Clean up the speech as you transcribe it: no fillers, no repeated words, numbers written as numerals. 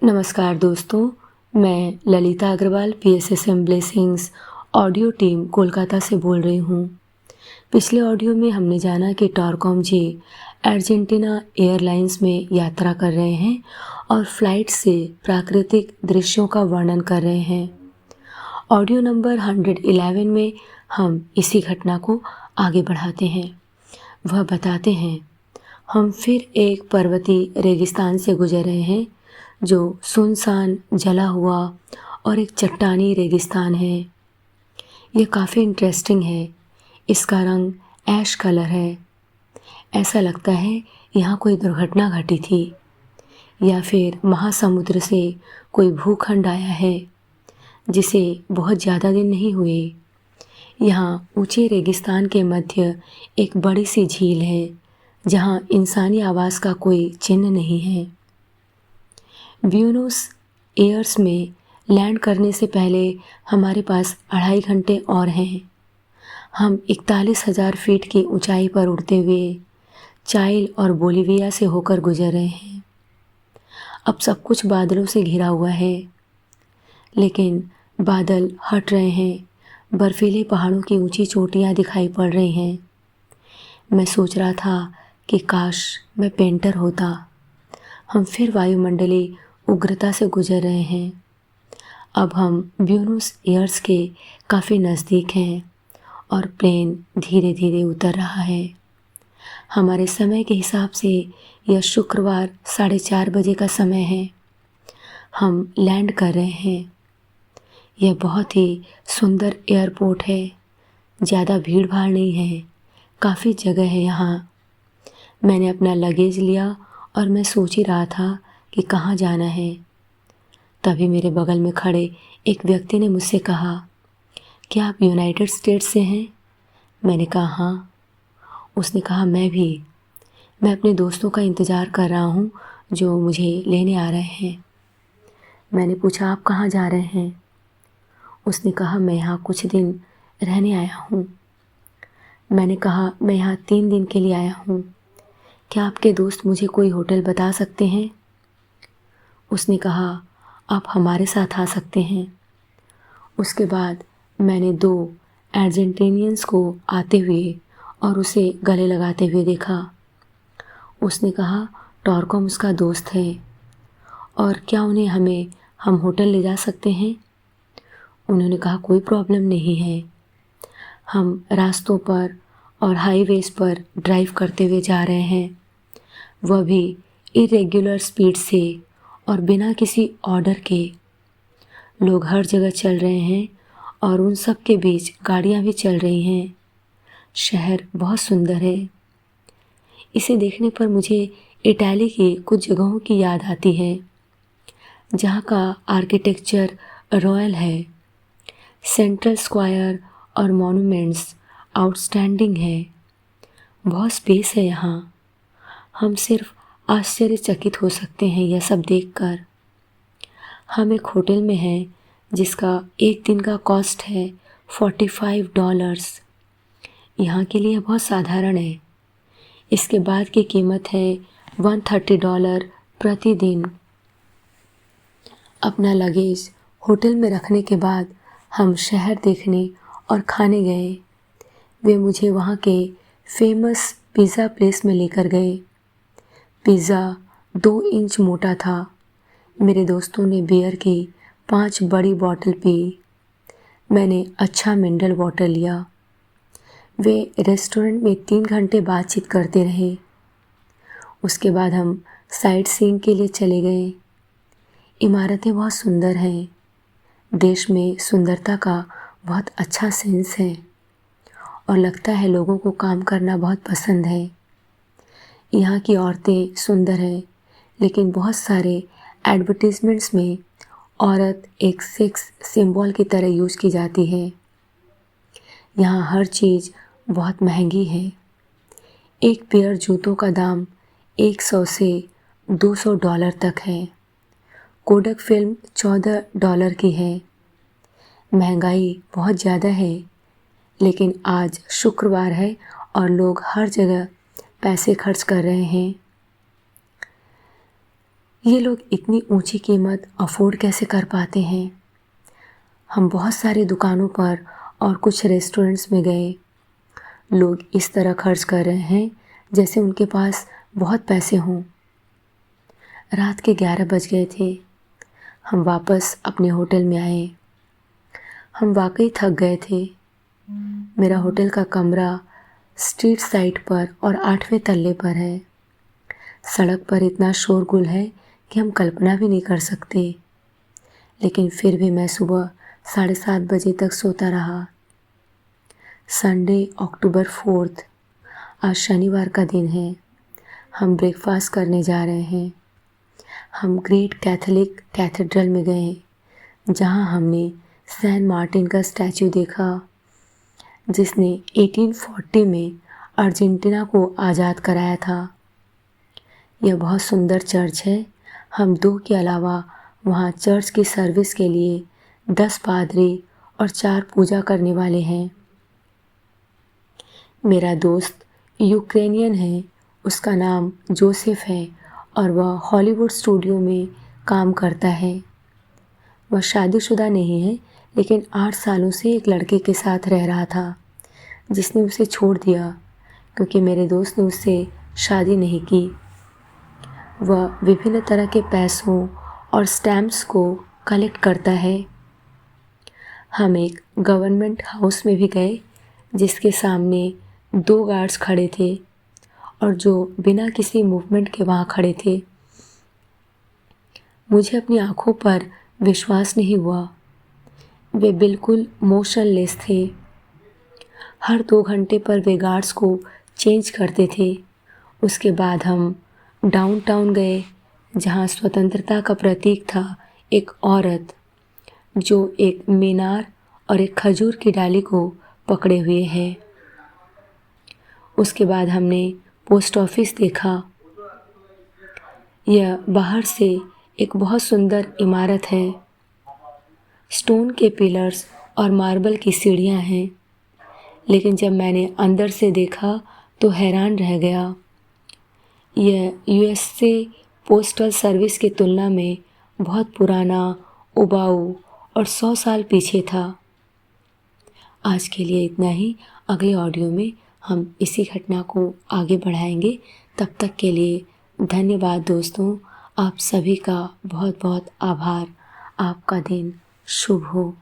नमस्कार दोस्तों, मैं Lalita Agarwal PSSM blessings audio team Kolkata से बोल रही हूँ। पिछले ऑडियो में हमने जाना कि टॉरकॉम जी अर्जेंटीना एयरलाइंस में यात्रा कर रहे हैं और फ्लाइट से प्राकृतिक दृश्यों का वर्णन कर रहे हैं। ऑडियो नंबर 111 में हम इसी घटना को आगे बढ़ाते हैं। वह बताते हैं, हम फिर एक पर्वतीय रेगिस्तान से गुजर रहे हैं जो सुनसान, जला हुआ और एक चट्टानी रेगिस्तान है। यह काफ़ी इंटरेस्टिंग है। इसका रंग ऐश कलर है। ऐसा लगता है यहाँ कोई दुर्घटना घटी थी या फिर महासमुद्र से कोई भूखंड आया है जिसे बहुत ज़्यादा दिन नहीं हुए। यहाँ ऊंचे रेगिस्तान के मध्य एक बड़ी सी झील है जहाँ इंसानी आवास का कोई चिन्ह नहीं है। ब्यूनोस एयर्स में लैंड करने से पहले हमारे पास 2.5 घंटे और हैं। हम 41,000 फीट की ऊंचाई पर उड़ते हुए चाइल और बोलिविया से होकर गुजर रहे हैं। अब सब कुछ बादलों से घिरा हुआ है, लेकिन बादल हट रहे हैं। बर्फीले पहाड़ों की ऊंची चोटियां दिखाई पड़ रही हैं। मैं सोच रहा था कि काश मैं पेंटर होता। हम फिर वायुमंडलीय उग्रता से गुजर रहे हैं। अब हम ब्यूनोस एयर्स के काफ़ी नज़दीक हैं और प्लेन धीरे धीरे उतर रहा है। हमारे समय के हिसाब से यह शुक्रवार 4:30 बजे का समय है। हम लैंड कर रहे हैं। यह बहुत ही सुंदर एयरपोर्ट है। ज़्यादा भीड़ भाड़ नहीं है, काफ़ी जगह है यहाँ। मैंने अपना लगेज लिया और मैं सोच ही रहा था कि कहाँ जाना है। तभी मेरे बगल में खड़े एक व्यक्ति ने मुझसे कहा, क्या आप यूनाइटेड स्टेट्स से हैं? मैंने कहा हाँ। उसने कहा मैं भी। मैं अपने दोस्तों का इंतज़ार कर रहा हूँ जो मुझे लेने आ रहे हैं। मैंने पूछा आप कहाँ जा रहे हैं? उसने कहा मैं यहाँ कुछ दिन रहने आया हूँ। मैंने कहा मैं यहाँ 3 दिन के लिए आया हूँ। क्या आपके दोस्त मुझे कोई होटल बता सकते हैं? उसने कहा आप हमारे साथ आ सकते हैं। उसके बाद मैंने 2 अर्जेंटीनियंस को आते हुए और उसे गले लगाते हुए देखा। उसने कहा टॉरकॉम उसका दोस्त है और क्या उन्हें हम होटल ले जा सकते हैं? उन्होंने कहा कोई प्रॉब्लम नहीं है। हम रास्तों पर और हाईवेज पर ड्राइव करते हुए जा रहे हैं, वह भी इरेगुलर स्पीड से और बिना किसी ऑर्डर के। लोग हर जगह चल रहे हैं और उन सब के बीच गाड़ियाँ भी चल रही हैं। शहर बहुत सुंदर है। इसे देखने पर मुझे इटली की कुछ जगहों की याद आती है जहाँ का आर्किटेक्चर रॉयल है। सेंट्रल स्क्वायर और मॉन्यूमेंट्स आउटस्टैंडिंग है। बहुत स्पेस है यहाँ। हम सिर्फ आश्चर्यचकित हो सकते हैं यह सब देखकर। हम एक होटल में हैं जिसका एक दिन का कॉस्ट है $45। यहाँ के लिए बहुत साधारण है। इसके बाद की कीमत है $130 प्रतिदिन। अपना लगेज होटल में रखने के बाद हम शहर देखने और खाने गए। वे मुझे वहाँ के फेमस पिज़्ज़ा प्लेस में लेकर गए। पिज़्ज़ा 2 इंच मोटा था। मेरे दोस्तों ने बियर की 5 बड़ी बॉटल पी। मैंने अच्छा मिनरल वाटर लिया। वे रेस्टोरेंट में 3 घंटे बातचीत करते रहे। उसके बाद हम साइट सीइंग के लिए चले गए। इमारतें बहुत सुंदर हैं। देश में सुंदरता का बहुत अच्छा सेंस है और लगता है लोगों को काम करना बहुत पसंद है। यहाँ की औरतें सुंदर हैं, लेकिन बहुत सारे एडवर्टीज़मेंट्स में औरत एक सेक्स सिंबल की तरह यूज़ की जाती है। यहाँ हर चीज़ बहुत महंगी है। एक पेयर जूतों का दाम $100 से $200 तक है। कोडक फिल्म $14 की है। महंगाई बहुत ज़्यादा है, लेकिन आज शुक्रवार है और लोग हर जगह पैसे खर्च कर रहे हैं। ये लोग इतनी ऊंची कीमत अफोर्ड कैसे कर पाते हैं। हम बहुत सारे दुकानों पर और कुछ रेस्टोरेंट्स में गए। लोग इस तरह खर्च कर रहे हैं जैसे उनके पास बहुत पैसे हों। रात के 11 बज गए थे। हम वापस अपने होटल में आए। हम वाकई थक गए थे। मेरा होटल का कमरा स्ट्रीट साइड पर और 8वें तल्ले पर है। सड़क पर इतना शोरगुल है कि हम कल्पना भी नहीं कर सकते। लेकिन फिर भी मैं सुबह 7:30 बजे तक सोता रहा। संडे अक्टूबर 4, आज शनिवार का दिन है। हम ब्रेकफास्ट करने जा रहे हैं। हम ग्रेट कैथोलिक कैथेड्रल में गए, जहां हमने सेंट मार्टिन का स्टैचू देखा, जिसने 1840 में अर्जेंटीना को आज़ाद कराया था। यह बहुत सुंदर चर्च है। हम 2 के अलावा वहाँ चर्च की सर्विस के लिए 10 पादरी और 4 पूजा करने वाले हैं। मेरा दोस्त यूक्रेनियन है। उसका नाम जोसेफ है और वह हॉलीवुड स्टूडियो में काम करता है। वह शादीशुदा नहीं है, लेकिन 8 सालों से एक लड़के के साथ रह रहा था, जिसने उसे छोड़ दिया क्योंकि मेरे दोस्त ने उससे शादी नहीं की। वह विभिन्न तरह के पैसों और स्टैम्प्स को कलेक्ट करता है। हम एक गवर्नमेंट हाउस में भी गए, जिसके सामने 2 गार्ड्स खड़े थे और जो बिना किसी मूवमेंट के वहाँ खड़े थे। मुझे अपनी आँखों पर विश्वास नहीं हुआ। वे बिल्कुल मोशनलेस थे। हर 2 घंटे पर वे गार्ड्स को चेंज करते थे। उसके बाद हम डाउनटाउन गए, जहाँ स्वतंत्रता का प्रतीक था एक औरत जो एक मीनार और एक खजूर की डाली को पकड़े हुए है। उसके बाद हमने पोस्ट ऑफिस देखा। यह बाहर से एक बहुत सुंदर इमारत है। स्टोन के पिलर्स और मार्बल की सीढ़ियाँ हैं, लेकिन जब मैंने अंदर से देखा तो हैरान रह गया। यह यूएसए पोस्टल सर्विस की तुलना में बहुत पुराना, उबाऊ और 100 साल पीछे था। आज के लिए इतना ही। अगले ऑडियो में हम इसी घटना को आगे बढ़ाएंगे। तब तक के लिए धन्यवाद दोस्तों। आप सभी का बहुत बहुत आभार। आपका दिन शुभ हो।